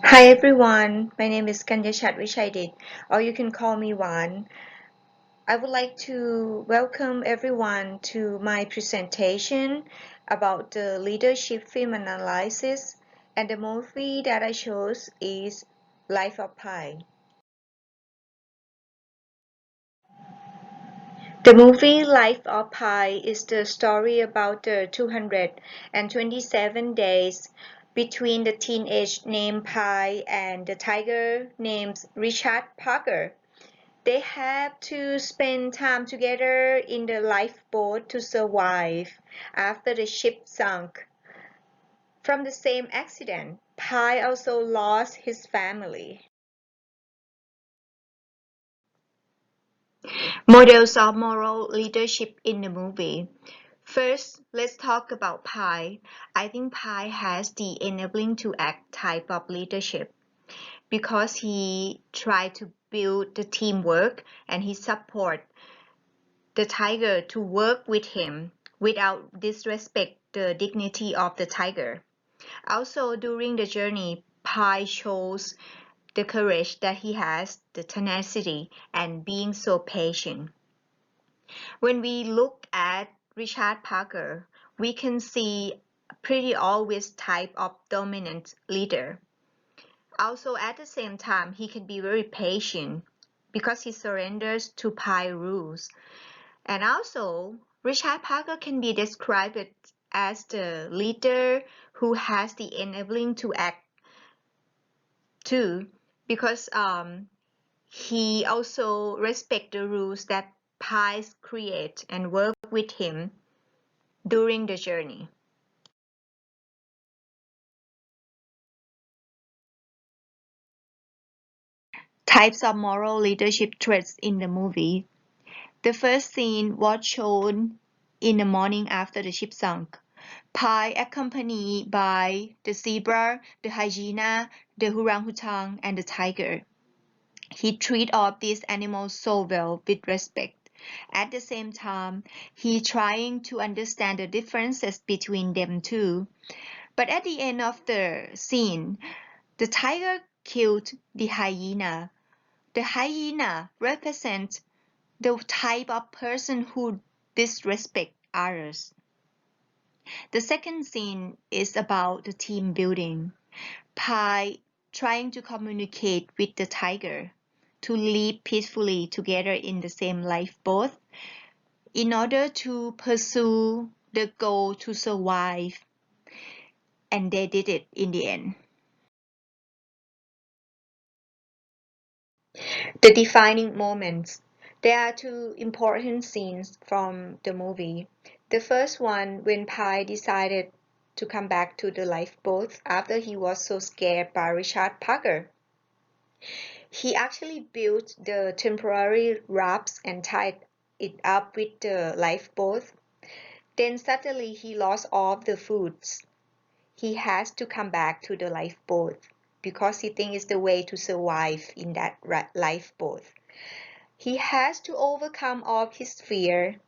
Hi everyone, my name is Kanya Chatwichaidit, or you can call me Wan. I would like to welcome everyone to my presentation about the leadership film analysis, and the movie that I chose is Life of Pi. The movie Life of Pi is the story about the 227 days between the teenage named Pi and the tiger named Richard Parker. They have to spend time together in the lifeboat to survive after the ship sunk. From the same accident, Pi also lost his family. Models of moral leadership in the movie. First, let's talk about Pi. I think Pi has the enabling to act type of leadership because he tried to build the teamwork and he support the tiger to work with him without disrespect the dignity of the tiger. Also, during the journey, Pi shows the courage that he has, the tenacity, and being so patient. When we look at Richard Parker, we can see a pretty always type of dominant leader. Also, at the same time, he can be very patient because he surrenders to Pi rules. And also, Richard Parker can be described as the leader who has the enabling to act too, because he also respect the rules that Pies create and work with him during the journey. Types of moral leadership traits in the movie. The first scene was shown in the morning after the ship sunk. Pi, accompanied by the zebra, the hyena, the orangutan, and the tiger. He treats all these animals so well with respect. At the same time, he trying to understand the differences between them too. But at the end of the scene, the tiger killed the hyena. The hyena represents the type of person who disrespect others. The second scene is about the team building. Pi trying to communicate with the tiger to live peacefully together in the same lifeboat in order to pursue the goal to survive, and they did it in the end. The defining moments. There are two important scenes from the movie. The first one when Pi decided to come back to the lifeboat after he was so scared by Richard Parker. He actually built the temporary rafts and tied it up with the lifeboat. Then suddenly he lost all the foods. He has to come back to the lifeboat because he thinks it's the way to survive in that lifeboat. He has to overcome all his fear,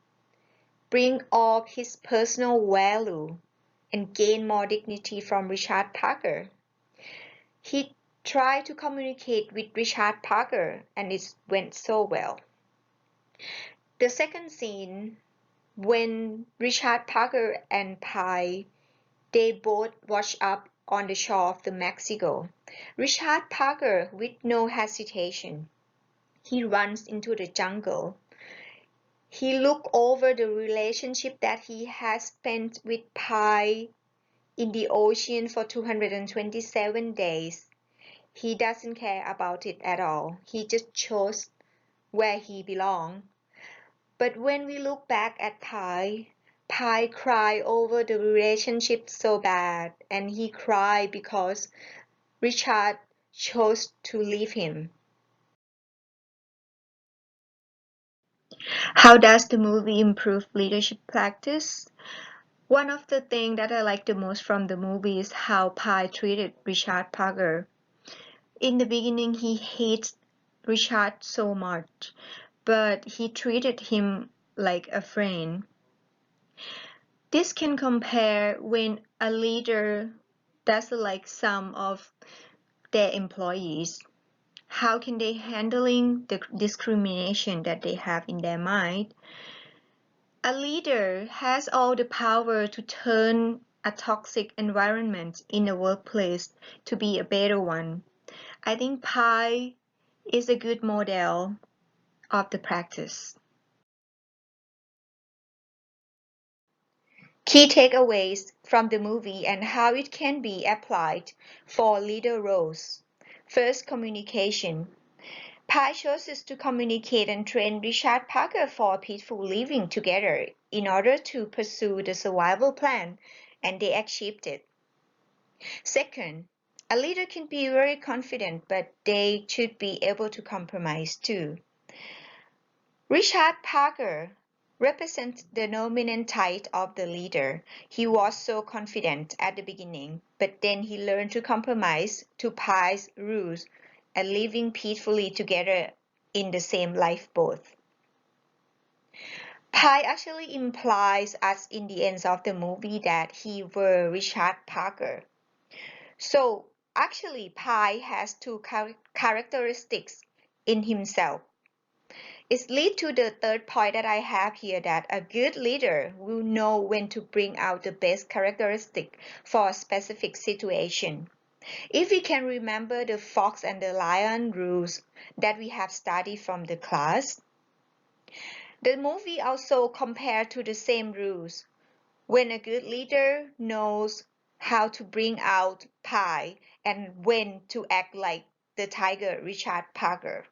bring up his personal value, and gain more dignity from Richard Parker. He tried to communicate with Richard Parker and it went so well. The second scene, when Richard Parker and Pi, they both wash up on the shore of the Mexico. Richard Parker, with no hesitation, he runs into the jungle. He look over the relationship that he has spent with Pi in the ocean for 227 days. He doesn't care about it at all. He just chose where he belongs. But when we look back at Pi, Pi cried over the relationship so bad, and he cried because Richard chose to leave him. How does the movie improve leadership practice? One of the things that I like the most from the movie is how Pi treated Richard Parker. In the beginning, he hates Richard so much, but he treated him like a friend. This can compare when a leader does like some of their employees? How can they handling the discrimination that they have in their mind? A leader has all the power to turn a toxic environment in a workplace to be a better one. I think Pi is a good model of the practice. Key takeaways from the movie and how it can be applied for leader roles. First, communication. Pi chooses to communicate and train Richard Parker for peaceful living together in order to pursue the survival plan, and they achieved it. Second, a leader can be very confident, but they should be able to compromise too. Richard Parker represents the dominant type of the leader. He was so confident at the beginning, but then he learned to compromise to Pi's rules and living peacefully together in the same lifeboat. Pi actually implies us in the end of the movie that he were Richard Parker. So actually Pi has two characteristics in himself. It leads to the third point that I have here, that a good leader will know when to bring out the best characteristic for a specific situation. If we can remember the fox and the lion rules that we have studied from the class, the movie also compared to the same rules. When a good leader knows how to bring out Pi and when to act like the tiger Richard Parker.